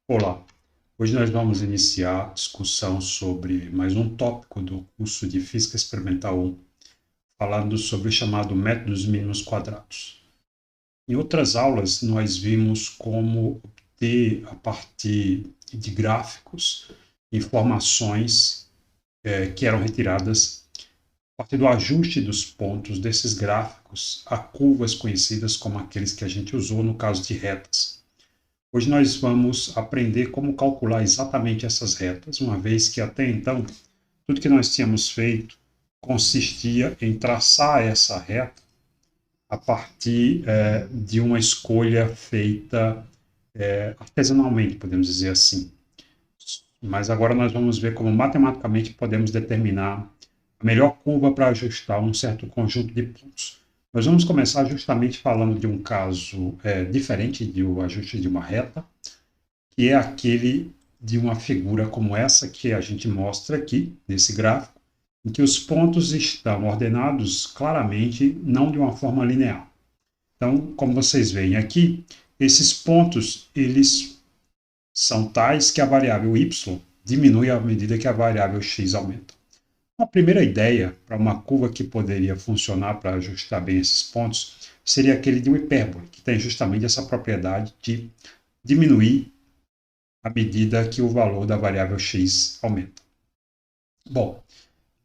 Olá, hoje nós vamos iniciar a discussão sobre mais um tópico do curso de Física Experimental 1, falando sobre o chamado método dos mínimos quadrados. Em outras aulas, nós vimos como obter, a partir de gráficos, informações que eram retiradas a partir do ajuste dos pontos desses gráficos a curvas conhecidas como aqueles que a gente usou no caso de retas. Hoje nós vamos aprender como calcular exatamente essas retas, uma vez que até então tudo que nós tínhamos feito consistia em traçar essa reta a partir de uma escolha feita artesanalmente, podemos dizer assim. Mas agora nós vamos ver como matematicamente podemos determinar a melhor curva para ajustar um certo conjunto de pontos. Nós vamos começar justamente falando de um caso diferente do ajuste de uma reta, que é aquele de uma figura como essa que a gente mostra aqui, nesse gráfico, em que os pontos estão ordenados claramente, não de uma forma linear. Então, como vocês veem aqui, esses pontos, eles são tais que a variável y diminui à medida que a variável x aumenta. Uma primeira ideia para uma curva que poderia funcionar para ajustar bem esses pontos seria aquele de uma hipérbole, que tem justamente essa propriedade de diminuir à medida que o valor da variável x aumenta. Bom,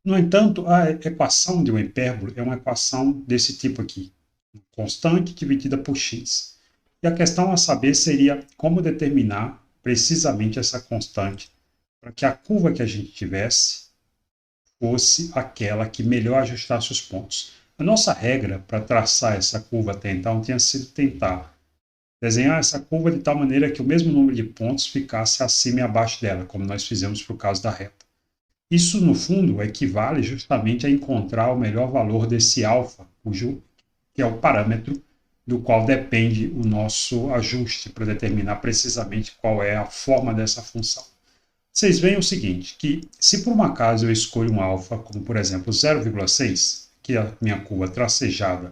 no entanto, a equação de uma hipérbole é uma equação desse tipo aqui, constante dividida por x. E a questão a saber seria como determinar precisamente essa constante para que a curva que a gente tivesse fosse aquela que melhor ajustasse os pontos. A nossa regra para traçar essa curva até então tinha sido tentar desenhar essa curva de tal maneira que o mesmo número de pontos ficasse acima e abaixo dela, como nós fizemos para o caso da reta. Isso, no fundo, equivale justamente a encontrar o melhor valor desse alfa, que é o parâmetro do qual depende o nosso ajuste para determinar precisamente qual é a forma dessa função. Vocês veem o seguinte, que se por um acaso eu escolho um alfa, como por exemplo 0,6, que é a minha curva tracejada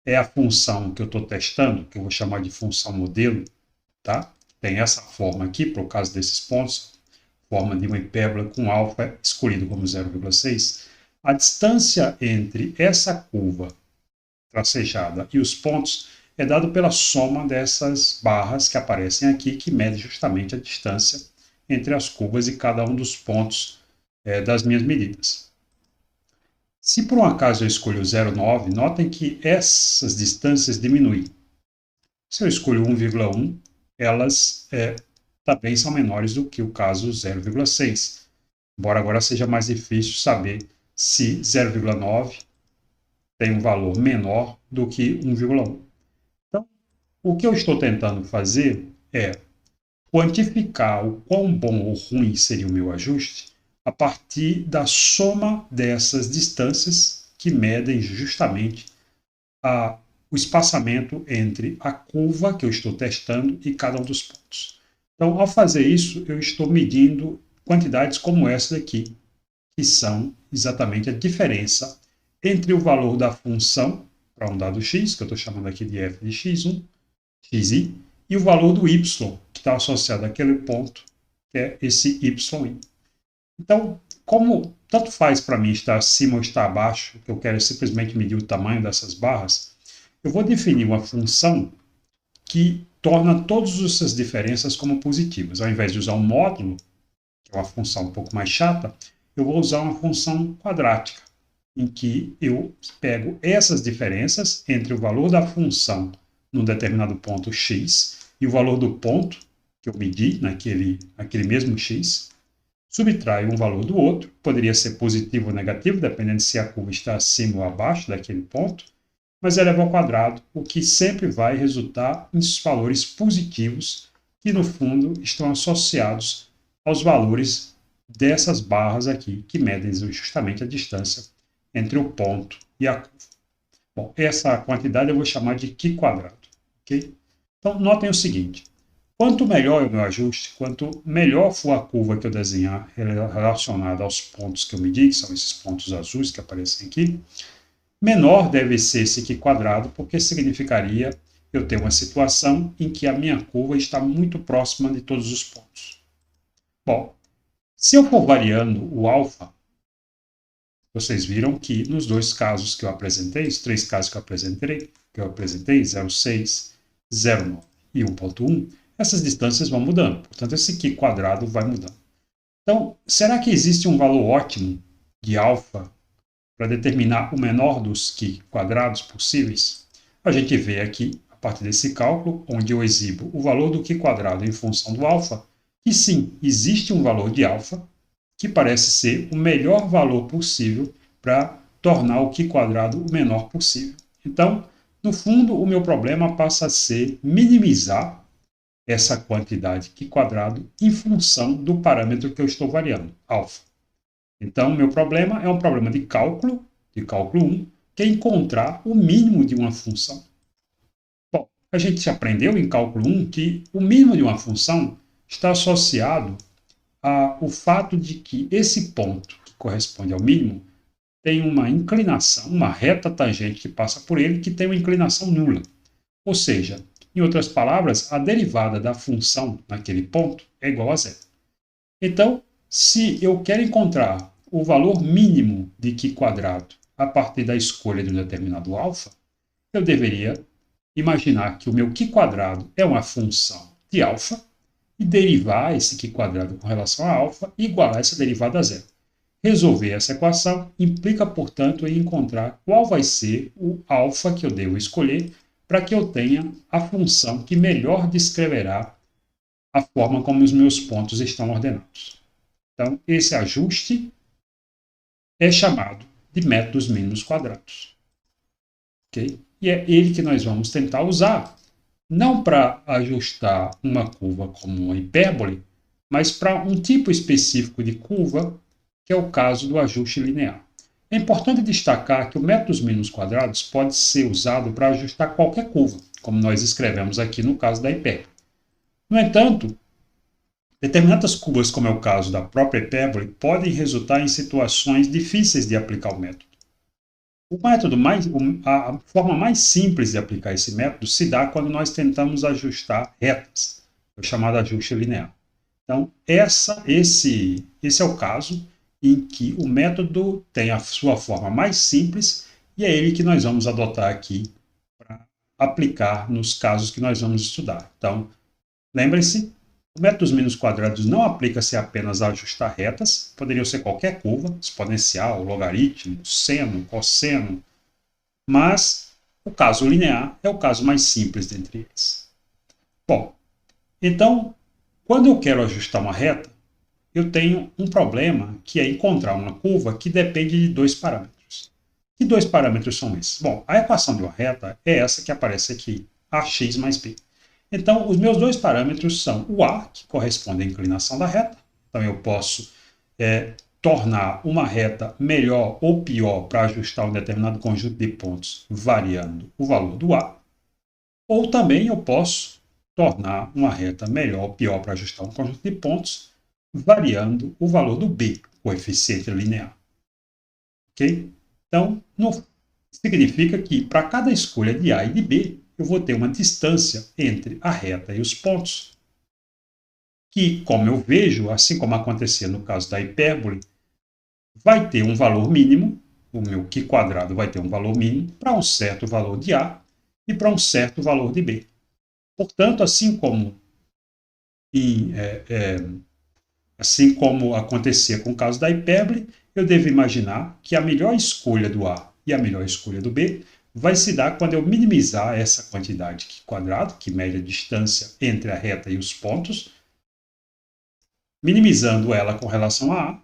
é a função que eu estou testando, que eu vou chamar de função modelo, tá? Tem essa forma aqui, para o caso desses pontos, forma de uma hipérbole com alfa escolhido como 0,6. A distância entre essa curva tracejada e os pontos é dado pela soma dessas barras que aparecem aqui, que mede justamente a distância entre as curvas e cada um dos pontos das minhas medidas. Se por um acaso eu escolho 0,9, notem que essas distâncias diminuem. Se eu escolho 1,1, elas também são menores do que o caso 0,6. Embora agora seja mais difícil saber se 0,9 tem um valor menor do que 1,1. Então, o que eu estou tentando fazer é quantificar o quão bom ou ruim seria o meu ajuste a partir da soma dessas distâncias que medem justamente o espaçamento entre a curva que eu estou testando e cada um dos pontos. Então, ao fazer isso, eu estou medindo quantidades como essa daqui, que são exatamente a diferença entre o valor da função para um dado x, que eu estou chamando aqui de f de x1, xi, e o valor do y, que está associado àquele ponto, que é esse yi. Então, como tanto faz para mim estar acima ou estar abaixo, que eu quero simplesmente medir o tamanho dessas barras, eu vou definir uma função que torna todas essas diferenças como positivas. Ao invés de usar um módulo, que é uma função um pouco mais chata, eu vou usar uma função quadrática, em que eu pego essas diferenças entre o valor da função num determinado ponto x e o valor do ponto que eu medi naquele mesmo x, subtraio um valor do outro, poderia ser positivo ou negativo, dependendo se a curva está acima ou abaixo daquele ponto, mas eleva ao quadrado, o que sempre vai resultar em valores positivos, que no fundo estão associados aos valores dessas barras aqui, que medem justamente a distância entre o ponto e a curva. Bom, essa quantidade eu vou chamar de Qi quadrado, ok? Então, notem o seguinte, quanto melhor é o meu ajuste, quanto melhor for a curva que eu desenhar relacionada aos pontos que eu medi, que são esses pontos azuis que aparecem aqui, menor deve ser esse Qi quadrado, porque significaria eu tenho uma situação em que a minha curva está muito próxima de todos os pontos. Bom, se eu for variando o alfa, vocês viram que nos dois casos que eu apresentei, os três casos que eu apresentei 0,6, 0,9 e 1,1, essas distâncias vão mudando. Portanto, esse aqui quadrado vai mudando. Então, será que existe um valor ótimo de alfa para determinar o menor dos Qi quadrados possíveis? A gente vê aqui, a partir desse cálculo, onde eu exibo o valor do Qi quadrado em função do alfa, que sim, existe um valor de alfa que parece ser o melhor valor possível para tornar o Qi quadrado o menor possível. Então, no fundo, o meu problema passa a ser minimizar essa quantidade Qi quadrado em função do parâmetro que eu estou variando, alfa. Então, meu problema é um problema de cálculo 1, que é encontrar o mínimo de uma função. Bom, a gente aprendeu em cálculo 1 que o mínimo de uma função está associado ao fato de que esse ponto, que corresponde ao mínimo, tem uma inclinação, uma reta tangente que passa por ele, que tem uma inclinação nula. Ou seja, em outras palavras, a derivada da função naquele ponto é igual a zero. Então, se eu quero encontrar o valor mínimo de Qi quadrado a partir da escolha de um determinado alfa, eu deveria imaginar que o meu Qi quadrado é uma função de alfa e derivar esse Qi quadrado com relação a alfa e igualar essa derivada a zero. Resolver essa equação implica, portanto, em encontrar qual vai ser o alfa que eu devo escolher para que eu tenha a função que melhor descreverá a forma como os meus pontos estão ordenados. Então, esse ajuste é chamado de método dos mínimos quadrados. Okay? E é ele que nós vamos tentar usar, não para ajustar uma curva como uma hipérbole, mas para um tipo específico de curva, que é o caso do ajuste linear. É importante destacar que o método dos mínimos quadrados pode ser usado para ajustar qualquer curva, como nós escrevemos aqui no caso da hipérbole. No entanto, determinadas curvas, como é o caso da própria hipérbole, podem resultar em situações difíceis de aplicar o método. A forma mais simples de aplicar esse método se dá quando nós tentamos ajustar retas, o chamado ajuste linear. Então, esse é o caso em que o método tem a sua forma mais simples e é ele que nós vamos adotar aqui para aplicar nos casos que nós vamos estudar. Então, lembre-se, o método dos mínimos quadrados não aplica-se apenas a ajustar retas, poderiam ser qualquer curva, exponencial, logaritmo, seno, cosseno, mas o caso linear é o caso mais simples dentre eles. Bom, então, quando eu quero ajustar uma reta, eu tenho um problema, que é encontrar uma curva que depende de dois parâmetros. Que dois parâmetros são esses? Bom, a equação de uma reta é essa que aparece aqui, ax mais b. Então, os meus dois parâmetros são o a, que corresponde à inclinação da reta. Então, eu posso tornar uma reta melhor ou pior para ajustar um determinado conjunto de pontos, variando o valor do a. Ou também eu posso tornar uma reta melhor ou pior para ajustar um conjunto de pontos, variando o valor do b, coeficiente linear. Ok? Então, significa que para cada escolha de a e de b, eu vou ter uma distância entre a reta e os pontos, que, como eu vejo, assim como acontecia no caso da hipérbole, vai ter um valor mínimo, o meu Qi quadrado vai ter um valor mínimo para um certo valor de a e para um certo valor de b. Portanto, assim como acontecia com o caso da hipérbole, eu devo imaginar que a melhor escolha do a e a melhor escolha do b vai se dar quando eu minimizar essa quantidade Qi quadrado, que mede a distância entre a reta e os pontos, minimizando ela com relação a a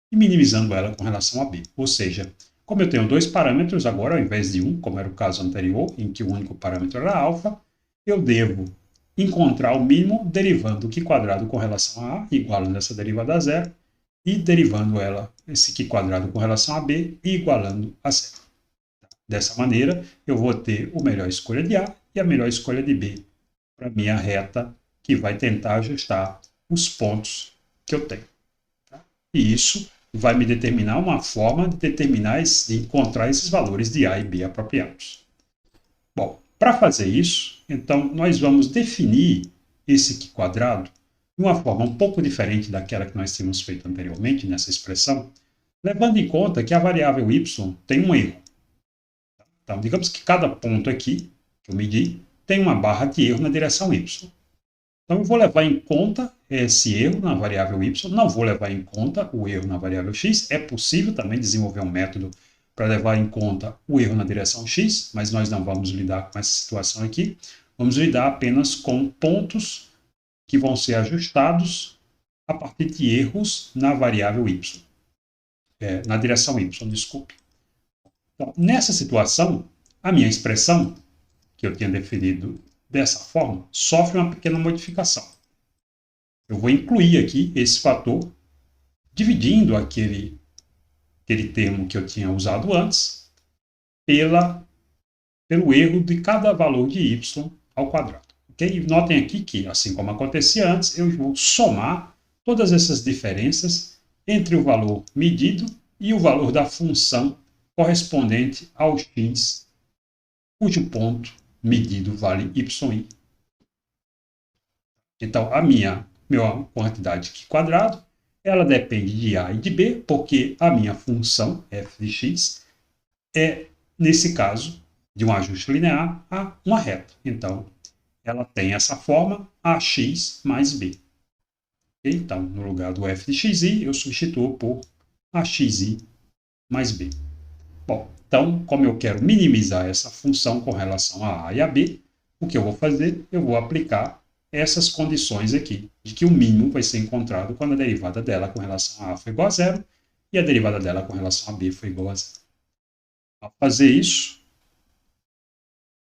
e minimizando ela com relação a b. Ou seja, como eu tenho dois parâmetros agora, ao invés de um, como era o caso anterior, em que o único parâmetro era alfa, eu devo encontrar o mínimo derivando o Qi quadrado com relação a a, igualando essa derivada a zero, e derivando esse Qi quadrado com relação a b e igualando a zero. Dessa maneira, eu vou ter a melhor escolha de a e a melhor escolha de b para a minha reta, que vai tentar ajustar os pontos que eu tenho. E isso vai me determinar uma forma de encontrar esses valores de a e b apropriados. Bom, Para fazer isso, então, nós vamos definir esse aqui quadrado de uma forma um pouco diferente daquela que nós tínhamos feito anteriormente nessa expressão, levando em conta que a variável y tem um erro. Então, digamos que cada ponto aqui, que eu medi, tem uma barra de erro na direção y. Então, eu vou levar em conta esse erro na variável y, não vou levar em conta o erro na variável x. É possível também desenvolver um método para levar em conta o erro na direção x, mas nós não vamos lidar com essa situação aqui. Vamos lidar apenas com pontos que vão ser ajustados a partir de erros na variável y, na direção y, desculpe. Então, nessa situação, a minha expressão, que eu tinha definido dessa forma, sofre uma pequena modificação. Eu vou incluir aqui esse fator, dividindo aquele termo que eu tinha usado antes, pelo erro de cada valor de y ao quadrado. Okay? Notem aqui que, assim como acontecia antes, eu vou somar todas essas diferenças entre o valor medido e o valor da função correspondente ao x, cujo ponto medido vale yi. Então, a minha quantidade aqui quadrado, ela depende de a e de b, porque a minha função f de x é, nesse caso, de um ajuste linear a uma reta. Então, ela tem essa forma ax mais b. Então, no lugar do f de xi, eu substituo por axi mais b. Bom, então, como eu quero minimizar essa função com relação a e a b, o que eu vou fazer? Eu vou aplicar essas condições aqui, de que o mínimo vai ser encontrado quando a derivada dela com relação a for igual a zero e a derivada dela com relação a b for igual a zero. Ao fazer isso,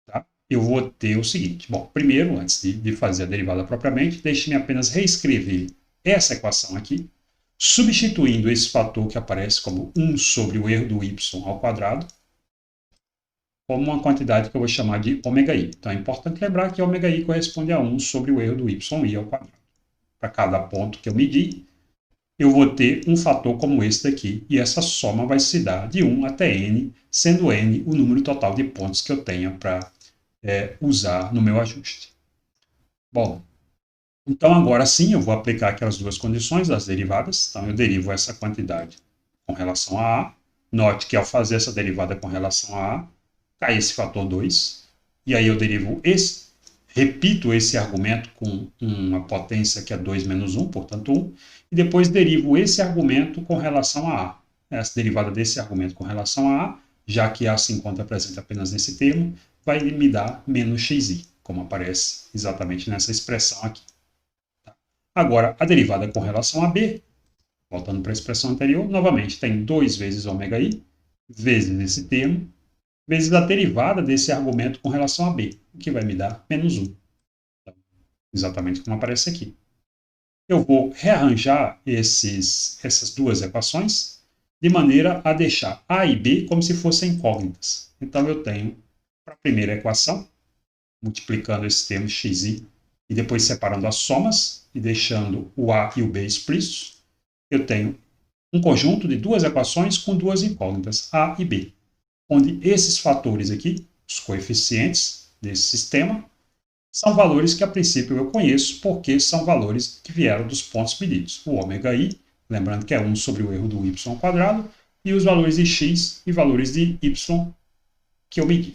tá, eu vou ter o seguinte. Bom, primeiro, antes de fazer a derivada propriamente, deixe-me apenas reescrever essa equação aqui, substituindo esse fator que aparece como 1 sobre o erro do y ao quadrado, como uma quantidade que eu vou chamar de ômega-i. Então, é importante lembrar que ômega-i corresponde a 1 sobre o erro do y ao quadrado. Para cada ponto que eu medir, eu vou ter um fator como esse daqui, e essa soma vai se dar de 1 até n, sendo n o número total de pontos que eu tenha para usar no meu ajuste. Bom, então agora sim eu vou aplicar aquelas duas condições das derivadas. Então, eu derivo essa quantidade com relação a a. Note que ao fazer essa derivada com relação a a, cai esse fator 2, e aí eu derivo repito esse argumento com uma potência que é 2 menos 1, portanto 1, e depois derivo esse argumento com relação a a. Essa derivada desse argumento com relação a a, já que a se encontra presente apenas nesse termo, vai me dar menos xi, como aparece exatamente nessa expressão aqui. Agora, a derivada com relação a b, voltando para a expressão anterior, novamente tem 2 vezes ômega-i, vezes esse termo, vezes a derivada desse argumento com relação a b, o que vai me dar menos 1. Então, exatamente como aparece aqui. Eu vou rearranjar essas duas equações de maneira a deixar a e b como se fossem incógnitas. Então, eu tenho, para a primeira equação, multiplicando esse termo xi e depois separando as somas e deixando o a e o b explícitos, eu tenho um conjunto de duas equações com duas incógnitas, a e b, onde esses fatores aqui, os coeficientes desse sistema, são valores que a princípio eu conheço, porque são valores que vieram dos pontos medidos. O ômega-i, lembrando que é 1 sobre o erro do y ao quadrado, e os valores de x e valores de y que eu medi.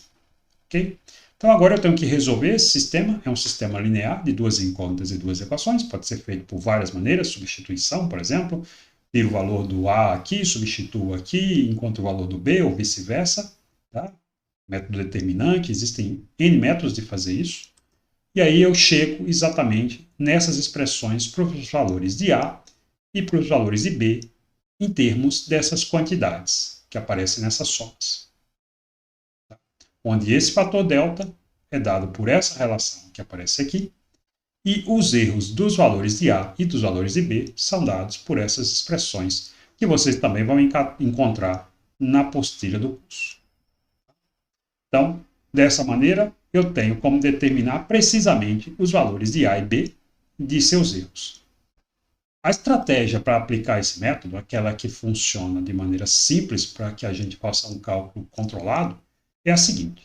Okay? Então agora eu tenho que resolver esse sistema, é um sistema linear de duas incógnitas e duas equações, pode ser feito por várias maneiras, substituição, por exemplo, tiro o valor do a aqui, substituo aqui, encontro o valor do b, ou vice-versa, tá? Método determinante, existem N métodos de fazer isso, e aí eu chego exatamente nessas expressões para os valores de a e para os valores de b, em termos dessas quantidades que aparecem nessas somas. Onde esse fator delta é dado por essa relação que aparece aqui, e os erros dos valores de A e dos valores de B são dados por essas expressões, que vocês também vão encontrar na apostila do curso. Então, dessa maneira, eu tenho como determinar precisamente os valores de A e B de seus erros. A estratégia para aplicar esse método, aquela que funciona de maneira simples para que a gente faça um cálculo controlado, é a seguinte.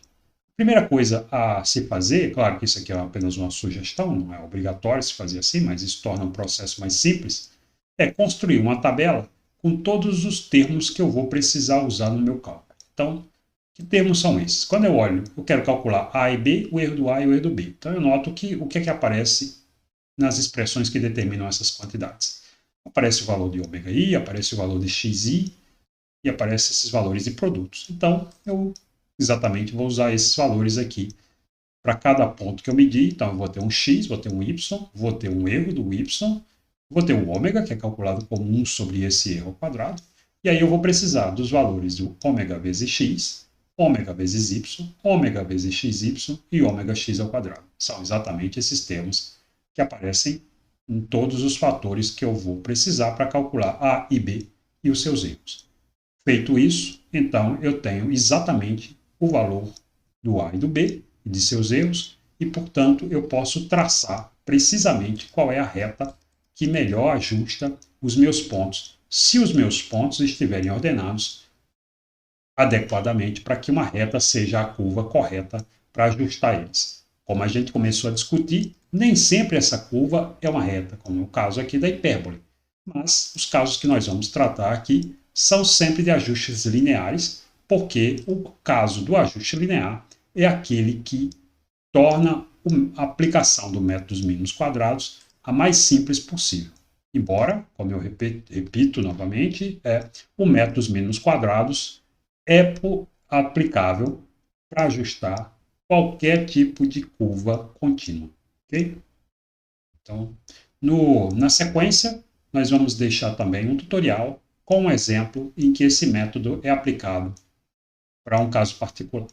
Primeira coisa a se fazer, claro que isso aqui é apenas uma sugestão, não é obrigatório se fazer assim, mas isso torna o processo mais simples, é construir uma tabela com todos os termos que eu vou precisar usar no meu cálculo. Então, que termos são esses? Quando eu olho, eu quero calcular A e B, o erro do A e o erro do B. Então, eu noto que o que é que aparece nas expressões que determinam essas quantidades. Aparece o valor de ômega i, aparece o valor de xi e aparece esses valores de produtos. Então, eu exatamente vou usar esses valores aqui para cada ponto que eu medir. Então, eu vou ter um x, vou ter um y, vou ter um erro do y, vou ter o ômega, que é calculado como 1 sobre esse erro ao quadrado, e aí eu vou precisar dos valores do ômega vezes x, ômega vezes y, ômega vezes xy e ômega x ao quadrado. São exatamente esses termos que aparecem em todos os fatores que eu vou precisar para calcular A e B e os seus erros. Feito isso, então eu tenho exatamente o valor do A e do B e de seus erros, e, portanto, eu posso traçar precisamente qual é a reta que melhor ajusta os meus pontos, se os meus pontos estiverem ordenados adequadamente para que uma reta seja a curva correta para ajustar eles. Como a gente começou a discutir, nem sempre essa curva é uma reta, como é o caso aqui da hipérbole. Mas os casos que nós vamos tratar aqui são sempre de ajustes lineares, porque o caso do ajuste linear é aquele que torna a aplicação do método dos mínimos quadrados a mais simples possível. Embora, como eu repito novamente, o método dos mínimos quadrados é aplicável para ajustar qualquer tipo de curva contínua. Okay? Então, na sequência, nós vamos deixar também um tutorial com um exemplo em que esse método é aplicado para um caso particular.